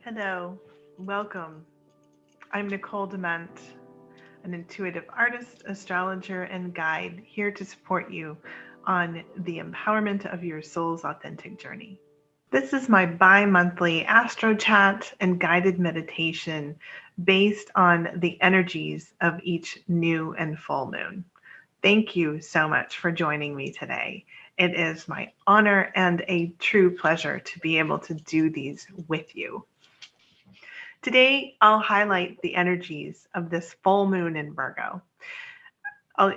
Hello, welcome. I'm Nicole Dement, an intuitive artist, astrologer, and guide here to support you on the empowerment of your soul's authentic journey. This is my bi monthly astro chat and guided meditation based on the energies of each new and full moon. Thank you so much for joining me today. It is my honor and a true pleasure to be able to do these with you. Today, I'll highlight the energies of this full moon in Virgo.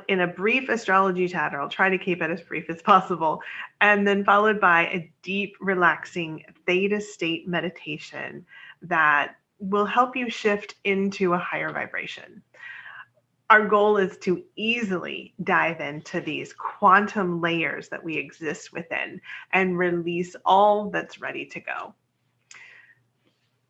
In a brief astrology chatter, I'll try to keep it as brief as possible, and then followed by a deep, relaxing theta state meditation that will help you shift into a higher vibration. Our goal is to easily dive into these quantum layers that we exist within and release all that's ready to go.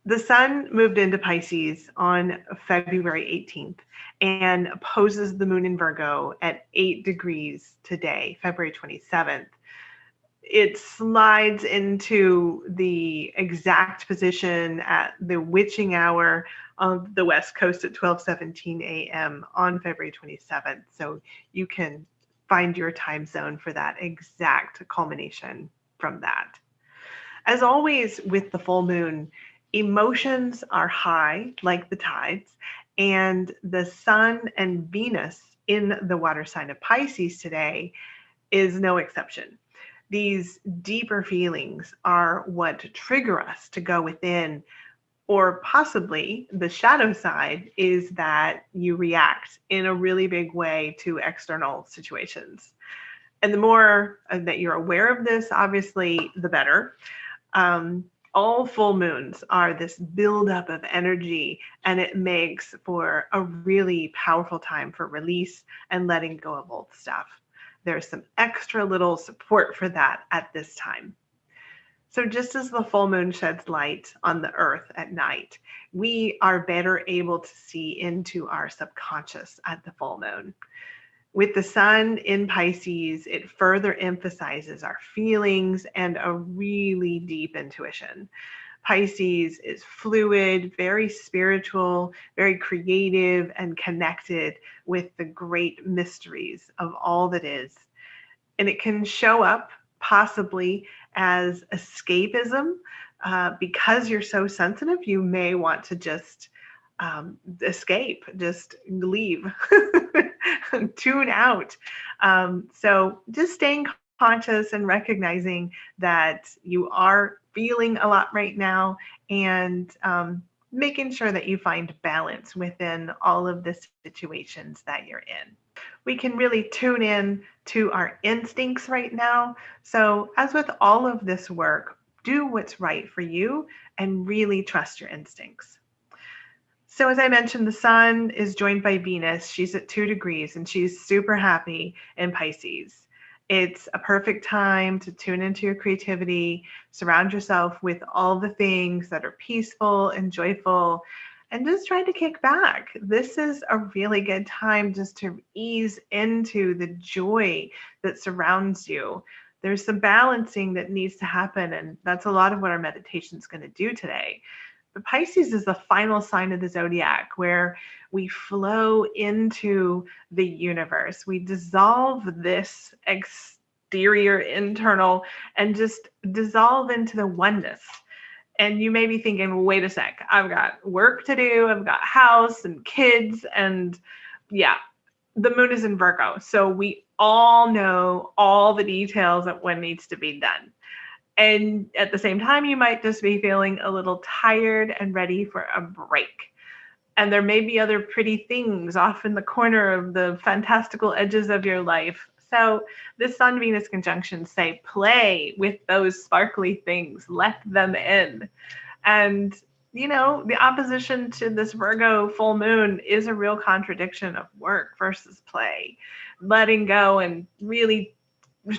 The sun moved into Pisces on February 18th and opposes the moon in Virgo at 8 degrees today, February 27th. It slides into the exact position at the witching hour of the West Coast at 12:17 a.m. on February 27th. So you can find your time zone for that exact culmination from that. As always with the full moon, emotions are high, like the tides, and the sun and Venus in the water sign of Pisces today is no exception. These deeper feelings are what trigger us to go within, or possibly the shadow side is that you react in a really big way to external situations. And the more that you're aware of this, obviously, the better. All full moons are this buildup of energy, and it makes for a really powerful time for release and letting go of old stuff. There's some extra little support for that at this time. So just as the full moon sheds light on the earth at night, we are better able to see into our subconscious at the full moon. With the sun in Pisces, it further emphasizes our feelings and a really deep intuition. Pisces is fluid, very spiritual, very creative, and connected with the great mysteries of all that is. And it can show up possibly as escapism. Because you're so sensitive, you may want to just escape, just leave, tune out. So just staying conscious and recognizing that you are feeling a lot right now, and making sure that you find balance within all of the situations that you're in. We can really tune in to our instincts right now. So as with all of this work, do what's right for you and really trust your instincts. So as I mentioned, the sun is joined by Venus. She's at 2 degrees and she's super happy in Pisces. It's a perfect time to tune into your creativity, surround yourself with all the things that are peaceful and joyful, and just try to kick back. This is a really good time just to ease into the joy that surrounds you. There's some balancing that needs to happen, and that's a lot of what our meditation is going to do today. But Pisces is the final sign of the zodiac where we flow into the universe. We dissolve this exterior, internal, and just dissolve into the oneness. And you may be thinking, wait a sec, I've got work to do, I've got house and kids, and yeah, the moon is in Virgo. So we all know all the details of what needs to be done. And at the same time, you might just be feeling a little tired and ready for a break. And there may be other pretty things off in the corner of the fantastical edges of your life. So this Sun-Venus conjunction say, play with those sparkly things, let them in. And, you know, the opposition to this Virgo full moon is a real contradiction of work versus play, letting go and really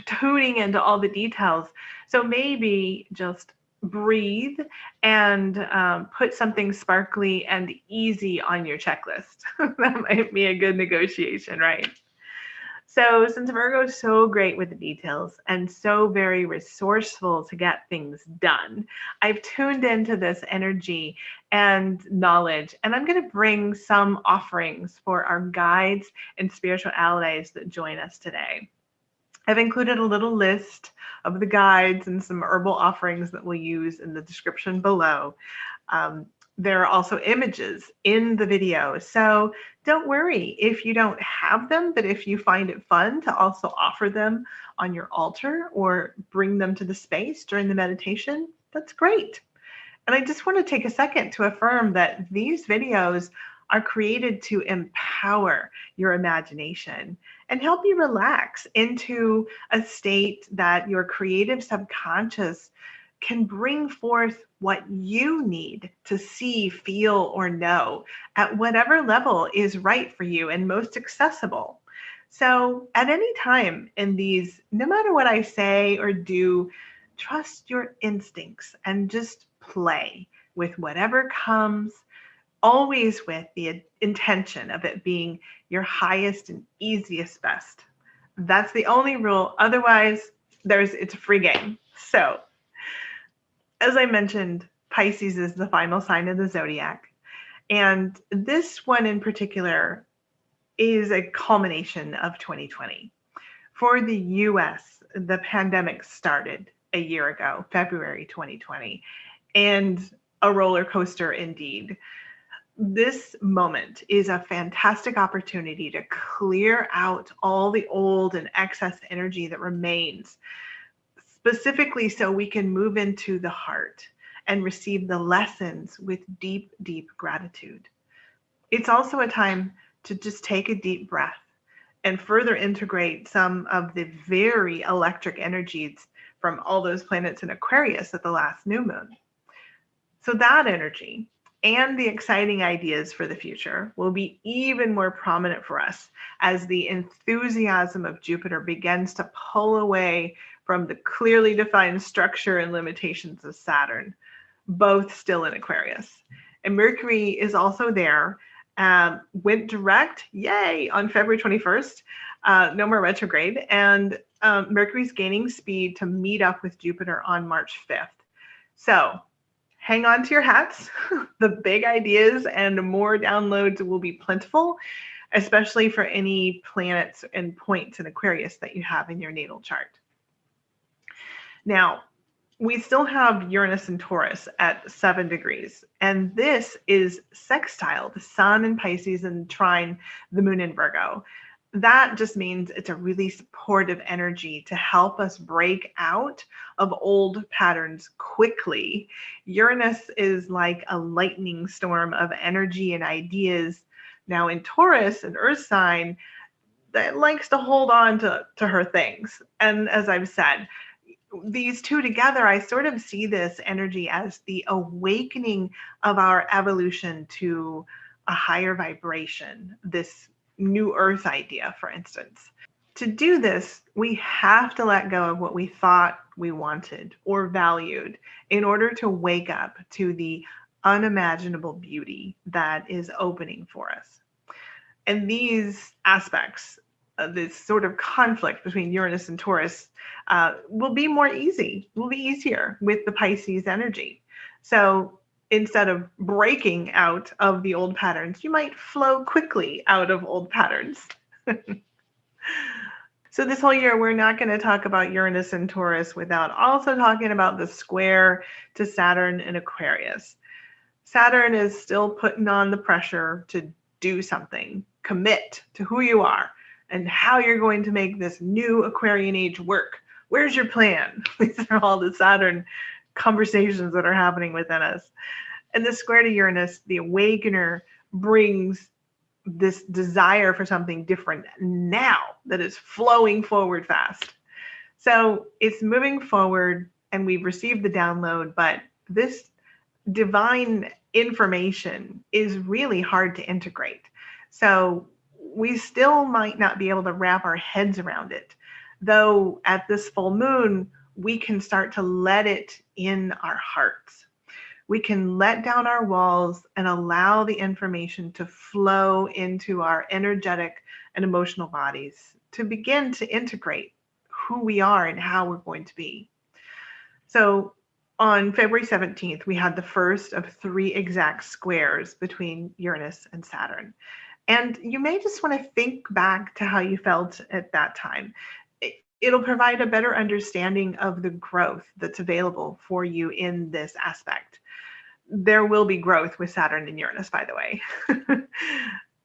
tuning into all the details. So maybe just breathe and put something sparkly and easy on your checklist. That might be a good negotiation, right? So, since Virgo is so great with the details and so very resourceful to get things done, I've tuned into this energy and knowledge, and I'm going to bring some offerings for our guides and spiritual allies that join us today. I've included a little list of the guides and some herbal offerings that we'll use in the description below. Um, there are also images in the video. So don't worry if you don't have them, but if you find it fun to also offer them on your altar or bring them to the space during the meditation, that's great. And I just want to take a second to affirm that these videos are created to empower your imagination and help you relax into a state that your creative subconscious can bring forth what you need to see, feel, or know at whatever level is right for you and most accessible. So, at any time in these, no matter what I say or do, trust your instincts and just play with whatever comes, always with the intention of it being your highest and easiest best. That's the only rule. Otherwise, it's a free game. So, as I mentioned, Pisces is the final sign of the zodiac. And this one in particular is a culmination of 2020. For the US, the pandemic started a year ago, February 2020, and a roller coaster indeed. This moment is a fantastic opportunity to clear out all the old and excess energy that remains, specifically so we can move into the heart and receive the lessons with deep, deep gratitude. It's also a time to just take a deep breath and further integrate some of the very electric energies from all those planets in Aquarius at the last new moon. So that energy and the exciting ideas for the future will be even more prominent for us as the enthusiasm of Jupiter begins to pull away from the clearly defined structure and limitations of Saturn, both still in Aquarius. And Mercury is also there, went direct, yay, on February 21st, no more retrograde, and Mercury's gaining speed to meet up with Jupiter on March 5th. So hang on to your hats. The big ideas and more downloads will be plentiful, especially for any planets and points in Aquarius that you have in your natal chart. Now, we still have Uranus and Taurus at 7 degrees, and this is sextile, the sun in Pisces and trine the moon in Virgo. That just means it's a really supportive energy to help us break out of old patterns quickly. Uranus is like a lightning storm of energy and ideas. Now in Taurus, an earth sign that likes to hold on to her things. And as I've said, these two together, I sort of see this energy as the awakening of our evolution to a higher vibration, this new earth idea, for instance. To do this, we have to let go of what we thought we wanted or valued in order to wake up to the unimaginable beauty that is opening for us. And these aspects, this sort of conflict between Uranus and Taurus, will be easier with the Pisces energy. So instead of breaking out of the old patterns, you might flow quickly out of old patterns. So this whole year, we're not going to talk about Uranus and Taurus without also talking about the square to Saturn in Aquarius. Saturn is still putting on the pressure to do something, commit to who you are and how you're going to make this new Aquarian age work. Where's your plan? These are all the Saturn conversations that are happening within us. And the square to Uranus, the awakener, brings this desire for something different now that is flowing forward fast. So it's moving forward and we've received the download, but this divine information is really hard to integrate. So we still might not be able to wrap our heads around it, though at this full moon, we can start to let it in our hearts. We can let down our walls and allow the information to flow into our energetic and emotional bodies to begin to integrate who we are and how we're going to be. So on February 17th, we had the first of 3 exact squares between Uranus and Saturn. And you may just want to think back to how you felt at that time. It'll provide a better understanding of the growth that's available for you in this aspect. There will be growth with Saturn and Uranus, by the way.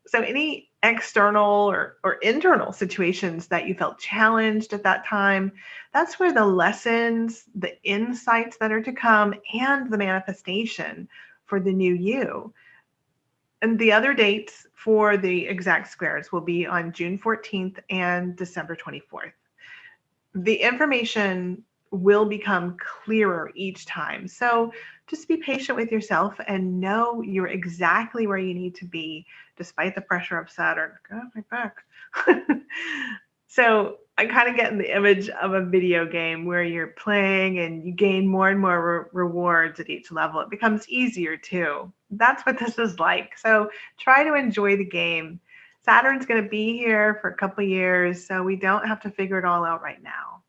So any external or internal situations that you felt challenged at that time, that's where the lessons, the insights that are to come, and the manifestation for the new you. And the other dates for the exact squares will be on June 14th and December 24th. The information will become clearer each time. So just be patient with yourself and know you're exactly where you need to be, despite the pressure of Saturn. God, my back. So I kind of get in the image of a video game where you're playing and you gain more and more rewards at each level. It becomes easier too. That's what this is like. So try to enjoy the game. Saturn's going to be here for a couple of years, so we don't have to figure it all out right now.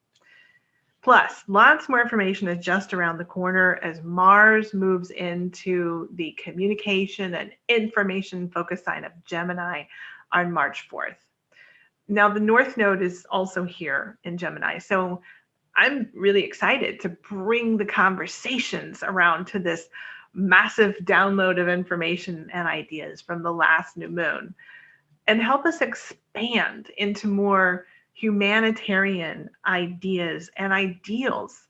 Plus, lots more information is just around the corner as Mars moves into the communication and information focus sign of Gemini on March 4th. Now, the North Node is also here in Gemini, so I'm really excited to bring the conversations around to this massive download of information and ideas from the last new moon and help us expand into more humanitarian ideas and ideals.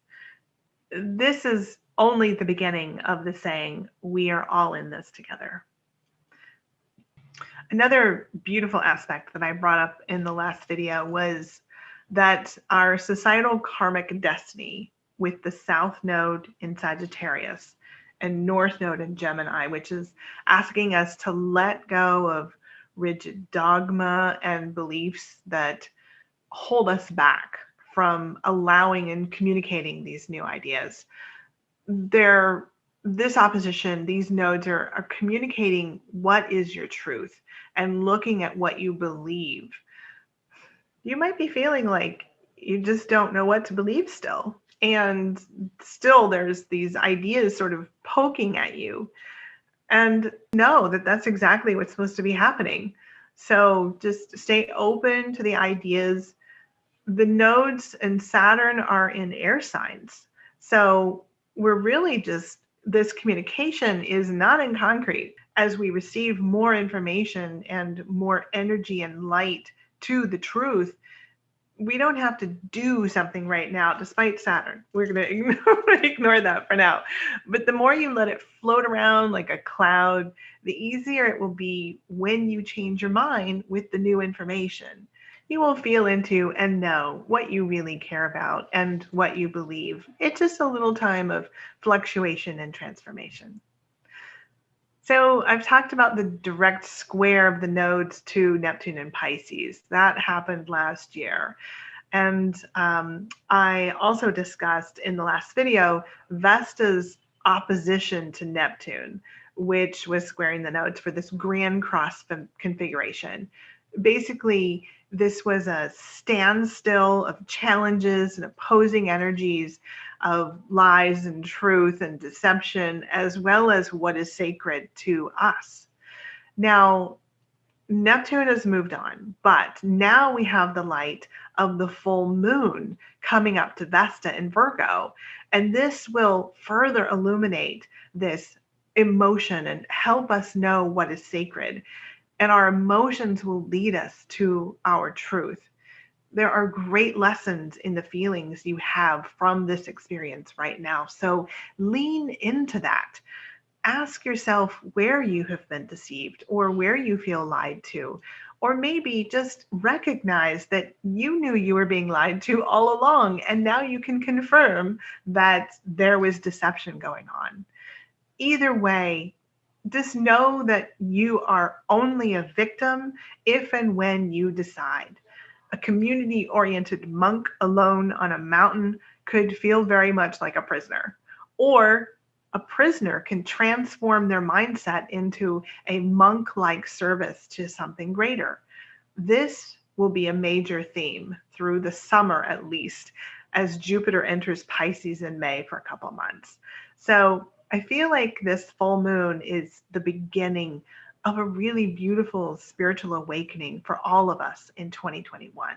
This is only the beginning of the saying, we are all in this together. Another beautiful aspect that I brought up in the last video was that our societal karmic destiny with the South Node in Sagittarius and North Node in Gemini, which is asking us to let go of rigid dogma and beliefs that hold us back from allowing and communicating these new ideas. This opposition, these nodes are communicating what is your truth and looking at what you believe. You might be feeling like you just don't know what to believe still. And still there's these ideas sort of poking at you. And know that that's exactly what's supposed to be happening. So just stay open to the ideas. The nodes and Saturn are in air signs. So we're really just, this communication is not in concrete. As we receive more information and more energy and light to the truth, we don't have to do something right now, despite Saturn. We're going to ignore that for now. But the more you let it float around like a cloud, the easier it will be when you change your mind with the new information. You will feel into and know what you really care about and what you believe. It's just a little time of fluctuation and transformation. So I've talked about the direct square of the nodes to Neptune and Pisces. That happened last year. And I also discussed in the last video Vesta's opposition to Neptune, which was squaring the nodes for this grand cross configuration. Basically, this was a standstill of challenges and opposing energies of lies and truth and deception, as well as what is sacred to us. Now, Neptune has moved on, but now we have the light of the full moon coming up to Vesta in Virgo, and this will further illuminate this emotion and help us know what is sacred. And our emotions will lead us to our truth. There are great lessons in the feelings you have from this experience right now. So lean into that. Ask yourself where you have been deceived or where you feel lied to. Or maybe just recognize that you knew you were being lied to all along, and now you can confirm that there was deception going on. Either way, just know that you are only a victim if and when you decide. A community-oriented monk alone on a mountain could feel very much like a prisoner. Or a prisoner can transform their mindset into a monk-like service to something greater. This will be a major theme through the summer at least, as Jupiter enters Pisces in May for a couple months. So I feel like this full moon is the beginning of a really beautiful spiritual awakening for all of us in 2021.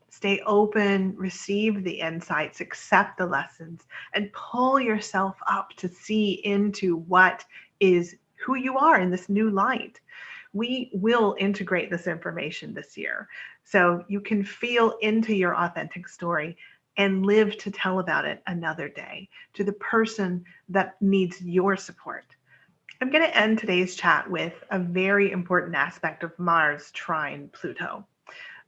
Stay open, receive the insights, accept the lessons, and pull yourself up to see into what is who you are in this new light. We will integrate this information this year so you can feel into your authentic story and live to tell about it another day to the person that needs your support. I'm going to end today's chat with a very important aspect of Mars trine Pluto.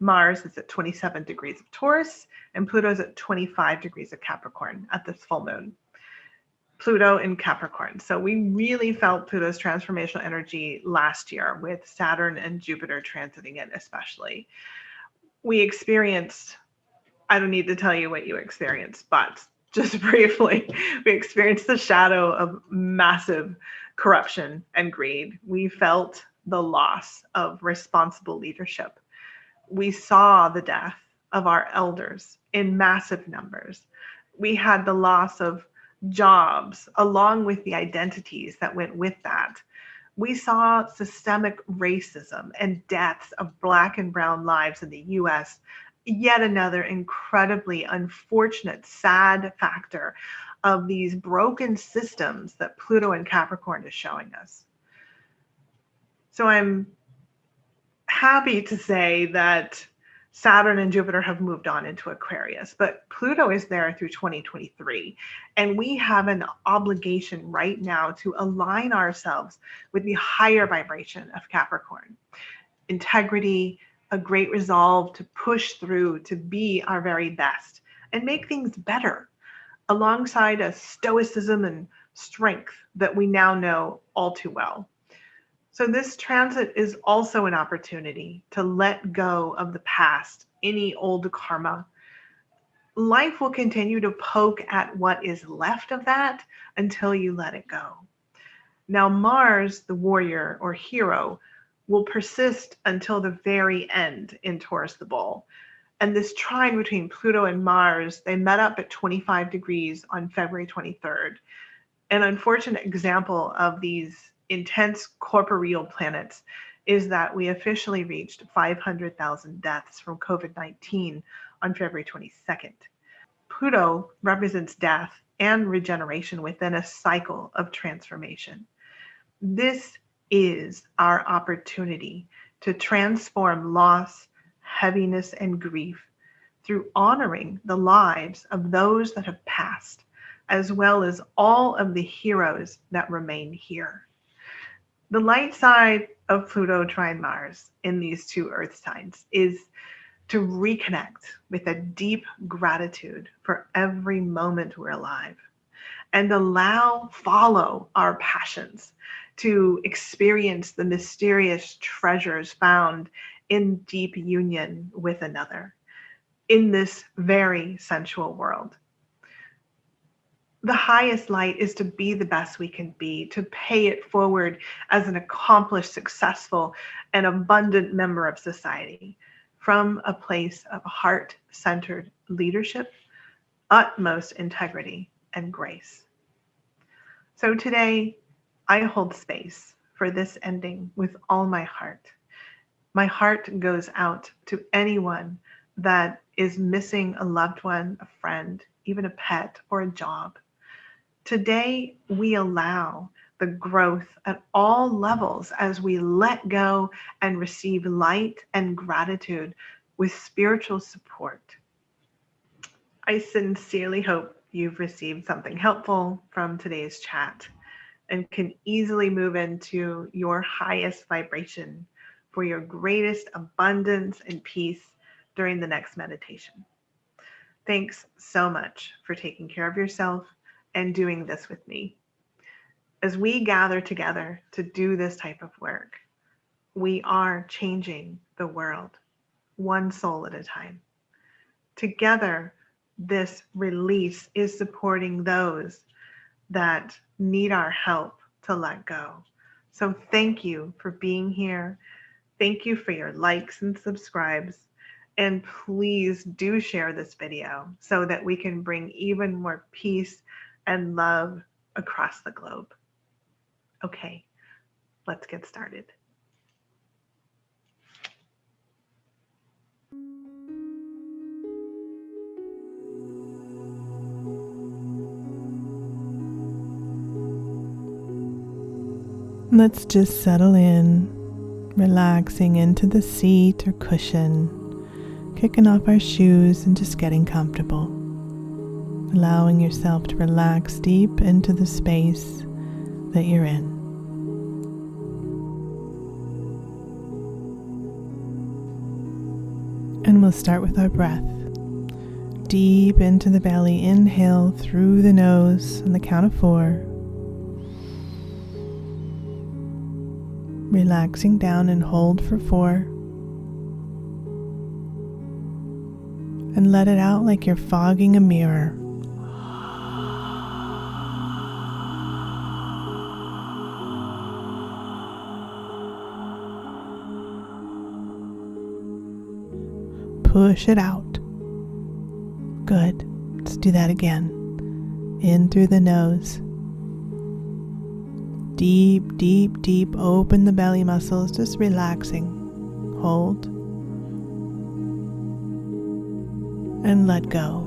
Mars is at 27 degrees of Taurus and Pluto is at 25 degrees of Capricorn at this full moon. Pluto in Capricorn. So we really felt Pluto's transformational energy last year with Saturn and Jupiter transiting it especially. We experienced, I don't need to tell you what you experienced, but just briefly, we experienced the shadow of massive corruption and greed. We felt the loss of responsible leadership. We saw the death of our elders in massive numbers. We had the loss of jobs along with the identities that went with that. We saw systemic racism and deaths of Black and Brown lives in the US, yet another incredibly unfortunate, sad factor of these broken systems that Pluto and Capricorn is showing us. So I'm happy to say that Saturn and Jupiter have moved on into Aquarius, but Pluto is there through 2023. And we have an obligation right now to align ourselves with the higher vibration of Capricorn. Integrity, a great resolve to push through, to be our very best and make things better, alongside a stoicism and strength that we now know all too well. So this transit is also an opportunity to let go of the past, any old karma. Life will continue to poke at what is left of that until you let it go. Now, Mars, the warrior or hero, will persist until the very end in Taurus the bull. And this trine between Pluto and Mars, they met up at 25 degrees on February 23rd. An unfortunate example of these intense corporeal planets is that we officially reached 500,000 deaths from COVID-19 on February 22nd. Pluto represents death and regeneration within a cycle of transformation. This is our opportunity to transform loss, heaviness, and grief through honoring the lives of those that have passed, as well as all of the heroes that remain here. The light side of Pluto trine Mars in these two Earth signs is to reconnect with a deep gratitude for every moment we're alive and follow our passions to experience the mysterious treasures found in deep union with another in this very sensual world. The highest light is to be the best we can be, to pay it forward as an accomplished, successful, and abundant member of society from a place of heart-centered leadership, utmost integrity, and grace. So today, I hold space for this ending with all my heart. My heart goes out to anyone that is missing a loved one, a friend, even a pet, or a job. Today, we allow the growth at all levels as we let go and receive light and gratitude with spiritual support. I sincerely hope you've received something helpful from today's chat and can easily move into your highest vibration for your greatest abundance and peace during the next meditation. Thanks so much for taking care of yourself and doing this with me. As we gather together to do this type of work, we are changing the world, one soul at a time. Together, this release is supporting those that need our help to let go. So thank you for being here. Thank you for your likes and subscribes. And please do share this video so that we can bring even more peace and love across the globe. Okay, let's get started. Let's just settle in, relaxing into the seat or cushion, kicking off our shoes and just getting comfortable, allowing yourself to relax deep into the space that you're in. And we'll start with our breath. Deep into the belly, inhale through the nose on the count of 4. Relaxing down and hold for 4. And let it out like you're fogging a mirror. Push it out. Good. Let's do that again. In through the nose. Deep, deep, deep. Open the belly muscles, just relaxing. Hold. And let go.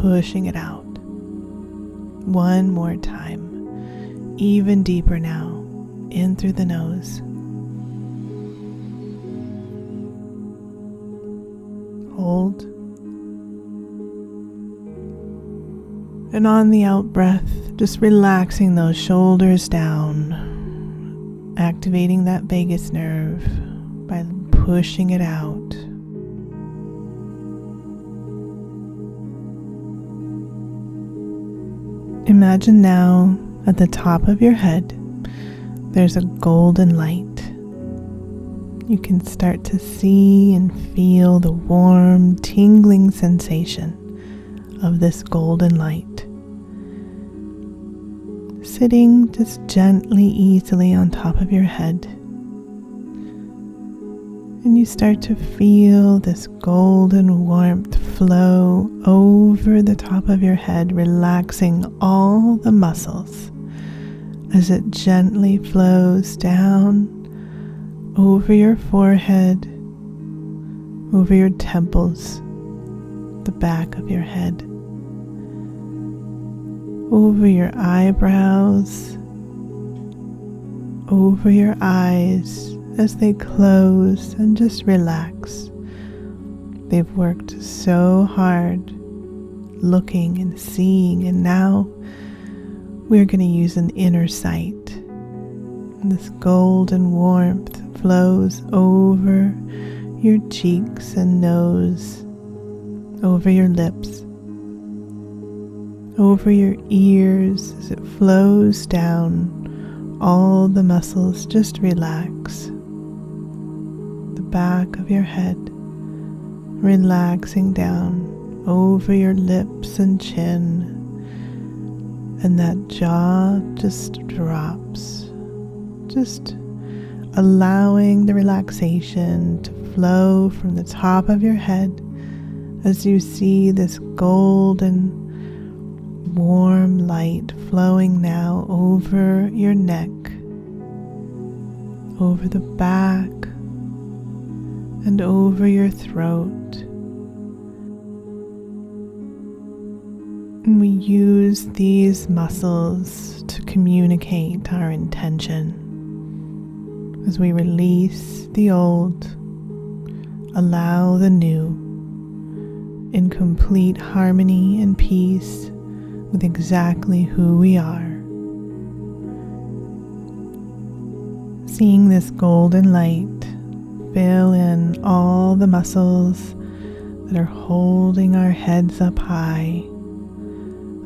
Pushing it out. One more time. Even deeper now. In through the nose. Hold. And on the out breath, just relaxing those shoulders down, activating that vagus nerve by pushing it out. Imagine now at the top of your head, there's a golden light. You can start to see and feel the warm, tingling sensation of this golden light. Sitting just gently, easily on top of your head. And you start to feel this golden warmth flow over the top of your head, relaxing all the muscles as it gently flows down over your forehead, over your temples, the back of your head, over your eyebrows, over your eyes as they close and just relax. They've worked so hard looking and seeing, and now we're going to use an inner sight. And this golden warmth flows over your cheeks and nose, over your lips, over your ears as it flows down. All the muscles just relax. The back of your head, relaxing down over your lips and chin, and that jaw just drops. Just allowing the relaxation to flow from the top of your head as you see this golden, warm light flowing now over your neck, over the back, and over your throat. And we use these muscles to communicate our intention. As we release the old, allow the new, in complete harmony and peace with exactly who we are. Seeing this golden light fill in all the muscles that are holding our heads up high,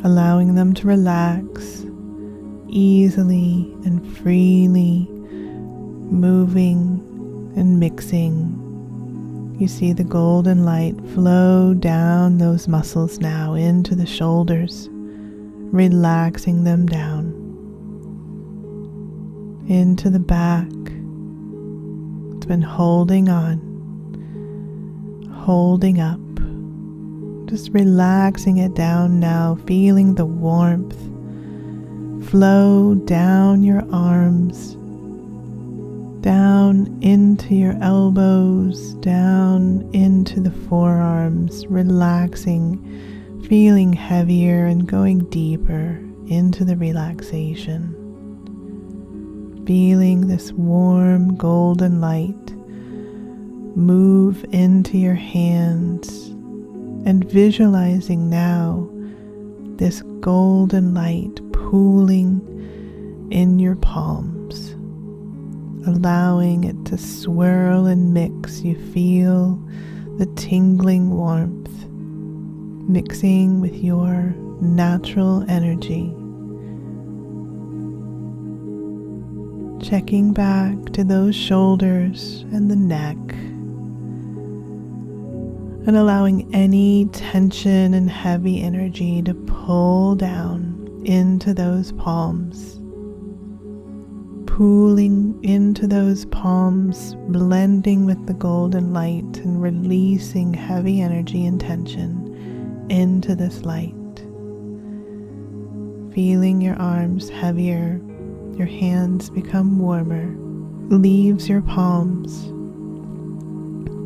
allowing them to relax easily and freely, moving and mixing You see the golden light flow down those muscles now into the shoulders, relaxing them down, into the back. It's been holding on, holding up, just relaxing it down now, feeling the warmth flow down your arms, down into your elbows, down into the forearms, relaxing, feeling heavier and going deeper into the relaxation. Feeling this warm golden light move into your hands and visualizing now this golden light pooling in your palms, allowing it to swirl and mix. You feel the tingling warmth mixing with your natural energy. Checking back to those shoulders and the neck, and allowing any tension and heavy energy to pull down into those palms, pooling into those palms, blending with the golden light and releasing heavy energy and tension into this light. Feeling your arms heavier, your hands become warmer, leaves your palms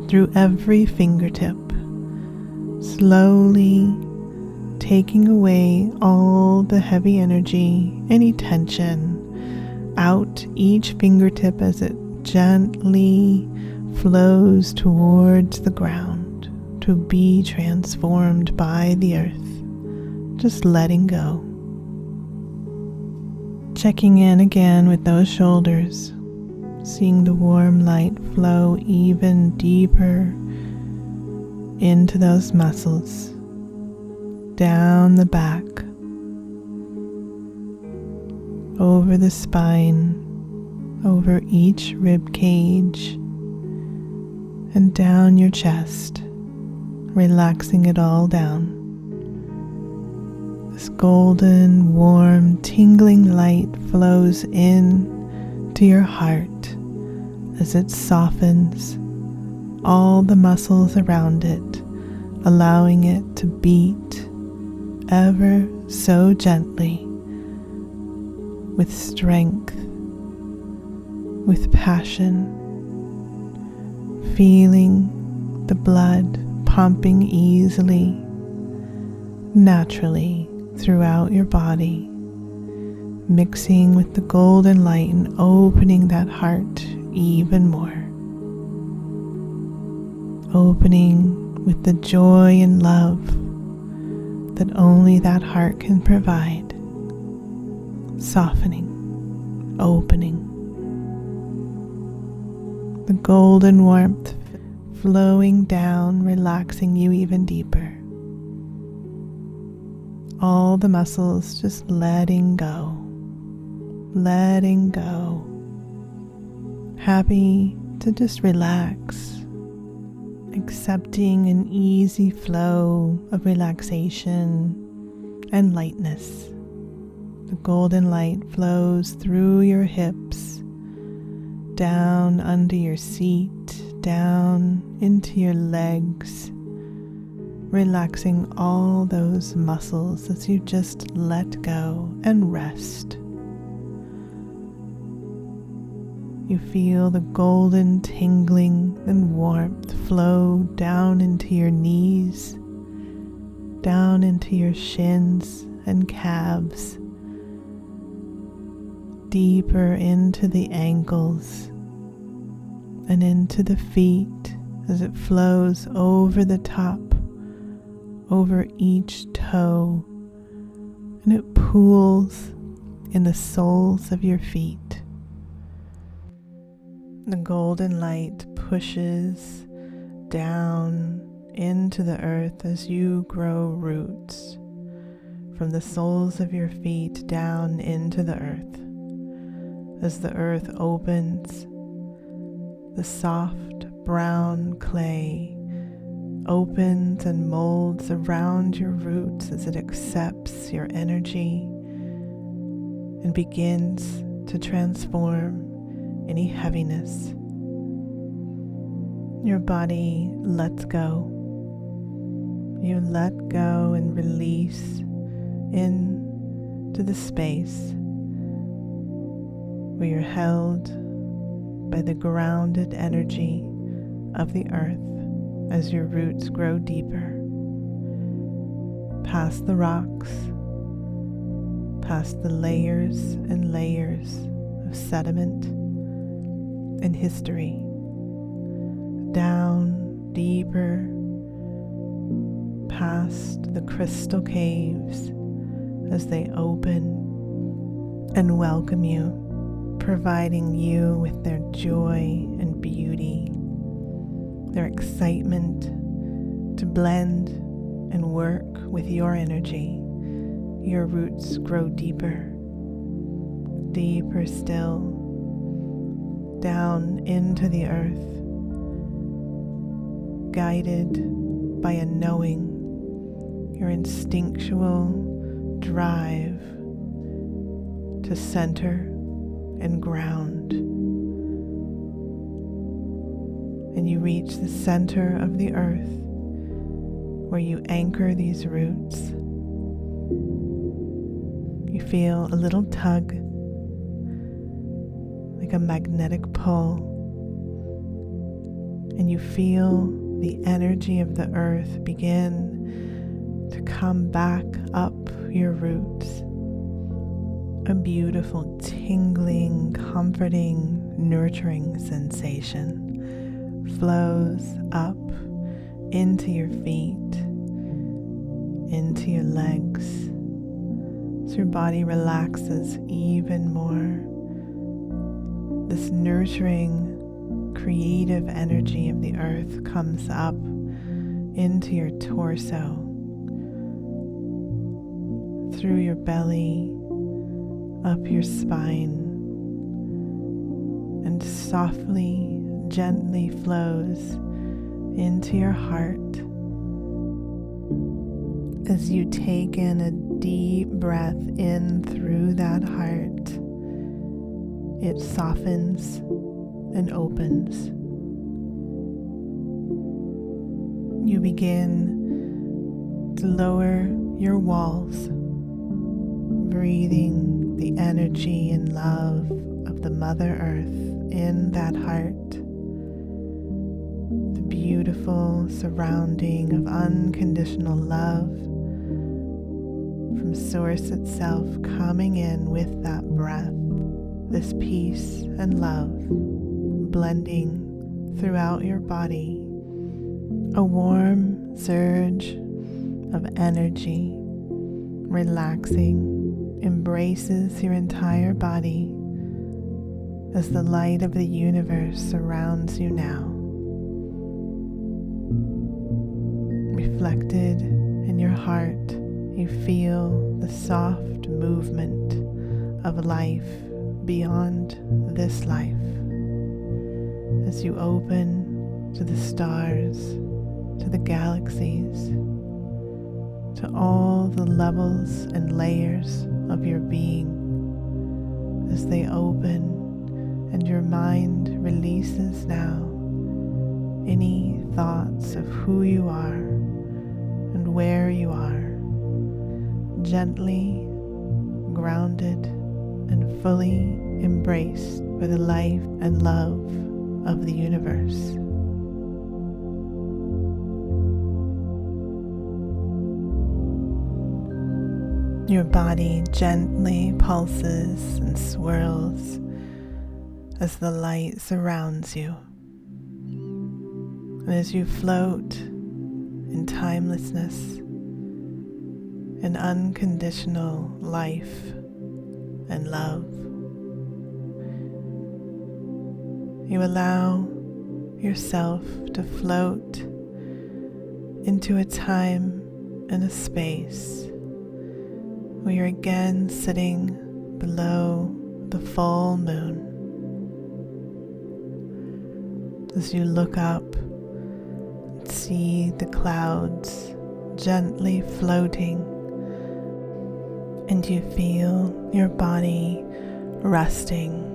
through every fingertip, slowly taking away all the heavy energy, any tension, out each fingertip as it gently flows towards the ground to be transformed by the earth, just letting go. Checking in again with those shoulders, seeing the warm light flow even deeper into those muscles, down the back, over the spine, over each rib cage, and down your chest, relaxing it all down. This golden, warm, tingling light flows in to your heart as it softens all the muscles around it, allowing it to beat ever so gently, with strength, with passion, feeling the blood pumping easily, naturally throughout your body, mixing with the golden light and opening that heart even more. Opening with the joy and love that only that heart can provide. Softening, opening. The golden warmth flowing down, relaxing you even deeper. All the muscles just letting go, letting go. Happy to just relax, accepting an easy flow of relaxation and lightness. The golden light flows through your hips, down under your seat, down into your legs, relaxing all those muscles as you just let go and rest. You feel the golden tingling and warmth flow down into your knees, down into your shins and calves, deeper into the ankles and into the feet as it flows over the top, over each toe, and it pools in the soles of your feet. The golden light pushes down into the earth as you grow roots from the soles of your feet down into the earth. As the earth opens, the soft brown clay opens and molds around your roots as it accepts your energy and begins to transform any heaviness. Your body lets go. You let go and release into the space where you're held by the grounded energy of the earth as your roots grow deeper, past the rocks, past the layers and layers of sediment and history, down deeper, past the crystal caves as they open and welcome you, providing you with their joy and beauty, their excitement to blend and work with your energy. Your roots grow deeper, deeper still, down into the earth, guided by a knowing, your instinctual drive to center and ground. And you reach the center of the earth where you anchor these roots. You feel a little tug, like a magnetic pull, and you feel the energy of the earth begin to come back up your roots. A beautiful, tingling, comforting, nurturing sensation flows up into your feet, into your legs, as your body relaxes even more. This nurturing, creative energy of the earth comes up into your torso, through your belly, up your spine, and softly, gently flows into your heart. As you take in a deep breath in through that heart, it softens and opens. You begin to lower your walls, breathing the energy and love of the Mother Earth in that heart. The beautiful surrounding of unconditional love from Source itself coming in with that breath, this peace and love blending throughout your body, a warm surge of energy, relaxing, embraces your entire body as the light of the universe surrounds you now. Reflected in your heart, you feel the soft movement of life beyond this life as you open to the stars, to the galaxies, to all the levels and layers of your being as they open and your mind releases now any thoughts of who you are and where you are, gently grounded and fully embraced by the life and love of the universe. Your body gently pulses and swirls as the light surrounds you. And as you float in timelessness and unconditional life and love, you allow yourself to float into a time and a space where you're again sitting below the full moon. as you look up and see the clouds gently floating, and you feel your body resting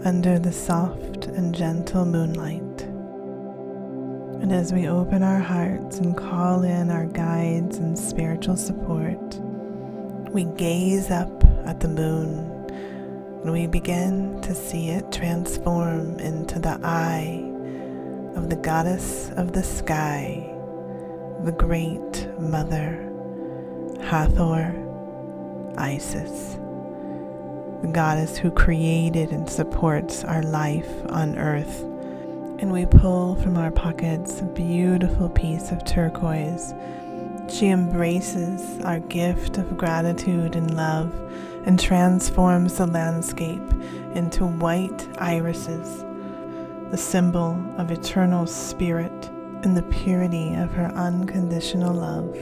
under the soft and gentle moonlight. And as we open our hearts and call in our guides and spiritual support, we gaze up at the moon and we begin to see it transform into the eye of the goddess of the sky, the great mother, Hathor, Isis, the goddess who created and supports our life on earth. And we pull from our pockets a beautiful piece of turquoise. She embraces our gift of gratitude and love and transforms the landscape into white irises, the symbol of eternal spirit and the purity of her unconditional love.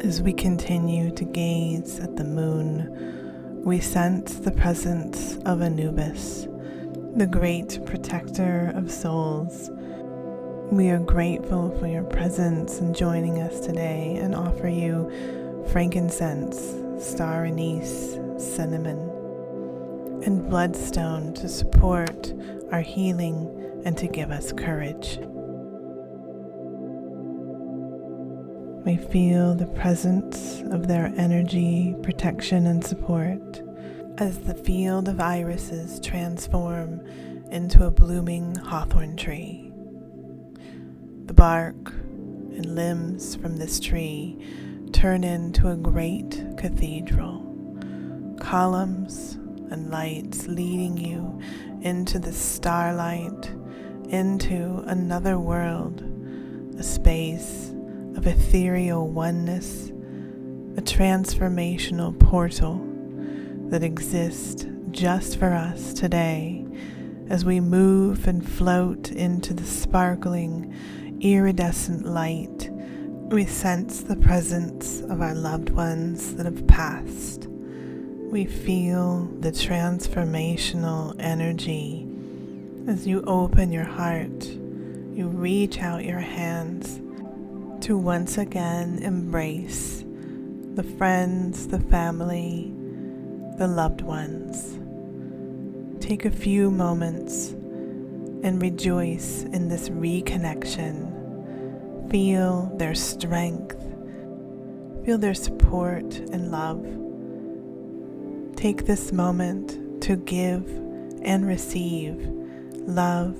As we continue to gaze at the moon, we sense the presence of Anubis, the great protector of souls. We are grateful for your presence and joining us today, and offer you frankincense, star anise, cinnamon, and bloodstone to support our healing and to give us courage. We feel the presence of their energy, protection, and support as the field of irises transform into a blooming hawthorn tree. The bark and limbs from this tree turn into a great cathedral, columns and lights leading you into the starlight, into another world, a space of ethereal oneness, a transformational portal that exists just for us today as we move and float into the sparkling, iridescent light. We sense the presence of our loved ones that have passed. We feel the transformational energy as you open your heart. You reach out your hands to once again embrace the friends, the family, the loved ones. Take a few moments and rejoice in this reconnection. Feel their strength, feel their support and love. Take this moment to give and receive love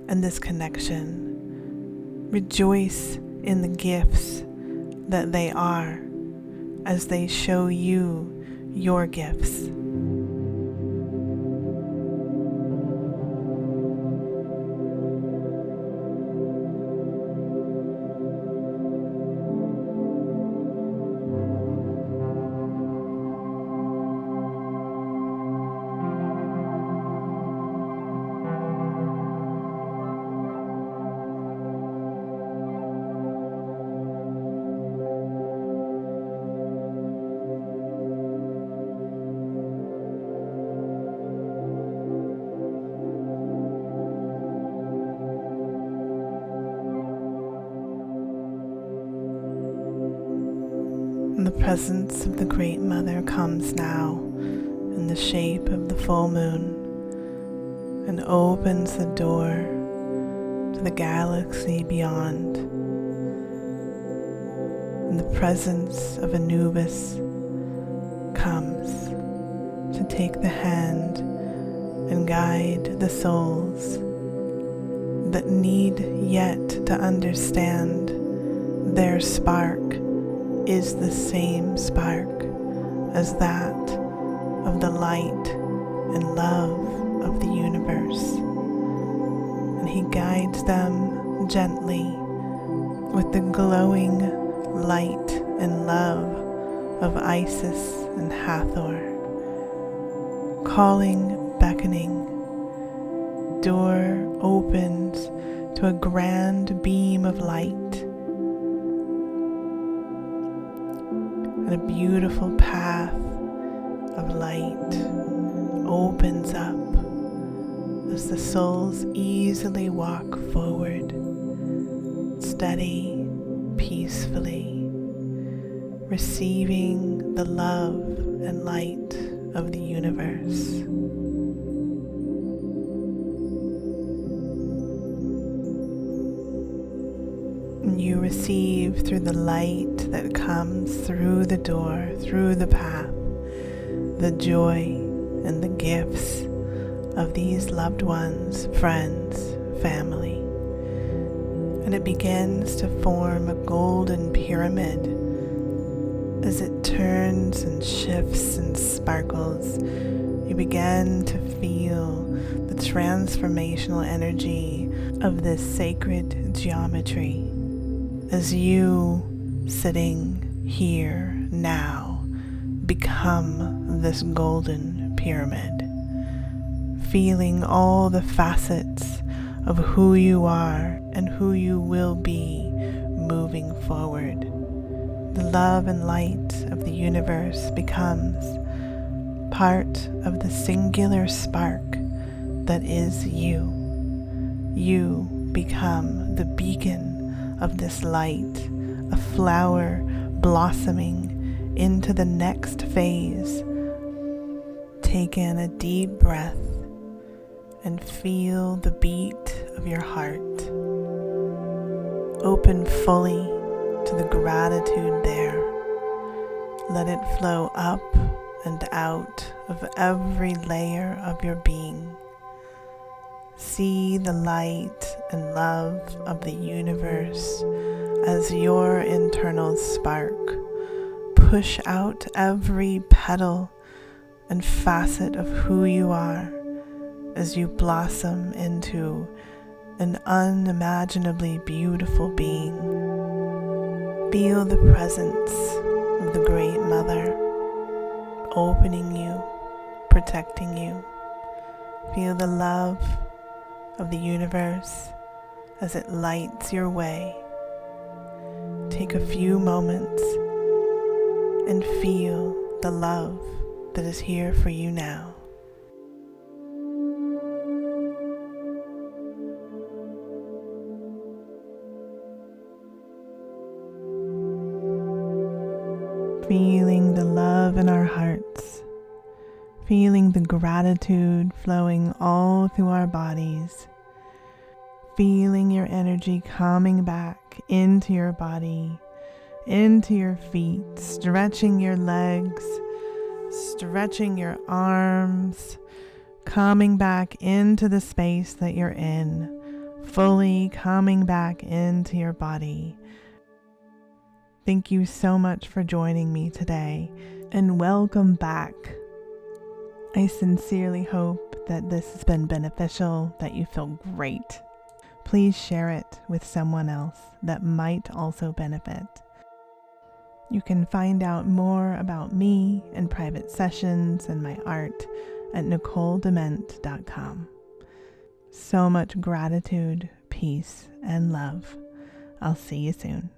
and this connection. Rejoice in the gifts that they are as they show you your gifts. And the presence of the Great Mother comes now in the shape of the full moon and opens the door to the galaxy beyond. And the presence of Anubis comes to take the hand and guide the souls that need yet to understand their spark is the same spark as that of the light and love of the universe. And he guides them gently with the glowing light and love of Isis and Hathor, calling, beckoning. Door opens to a grand beam of light, and a beautiful path of light opens up as the souls easily walk forward, steady, peacefully, receiving the love and light of the universe. You receive through the light that comes through the door, through the path, the joy and the gifts of these loved ones, friends, family. And it begins to form a golden pyramid as it turns and shifts and sparkles. You begin to feel the transformational energy of this sacred geometry as you, sitting here now, become this golden pyramid, feeling all the facets of who you are and who you will be moving forward. The love and light of the universe becomes part of the singular spark that is you. You become the beacon of this light, a flower blossoming into the next phase. Take in a deep breath and feel the beat of your heart. Open fully to the gratitude there. Let it flow up and out of every layer of your being. See the light and love of the universe as your internal spark. Push out every petal and facet of who you are as you blossom into an unimaginably beautiful being. Feel the presence of the Great Mother opening you, protecting you. Feel the love of the universe as it lights your way. Take a few moments and feel the love that is here for you now. Feeling the love in our hearts, feeling the gratitude flowing all through our bodies, feeling your energy coming back into your body, into your feet, stretching your legs, stretching your arms, coming back into the space that you're in, fully coming back into your body. Thank you so much for joining me today, and welcome back. I sincerely hope that this has been beneficial, that you feel great. Please share it with someone else that might also benefit. You can find out more about me and private sessions and my art at NicoleDement.com. So much gratitude, peace, and love. I'll see you soon.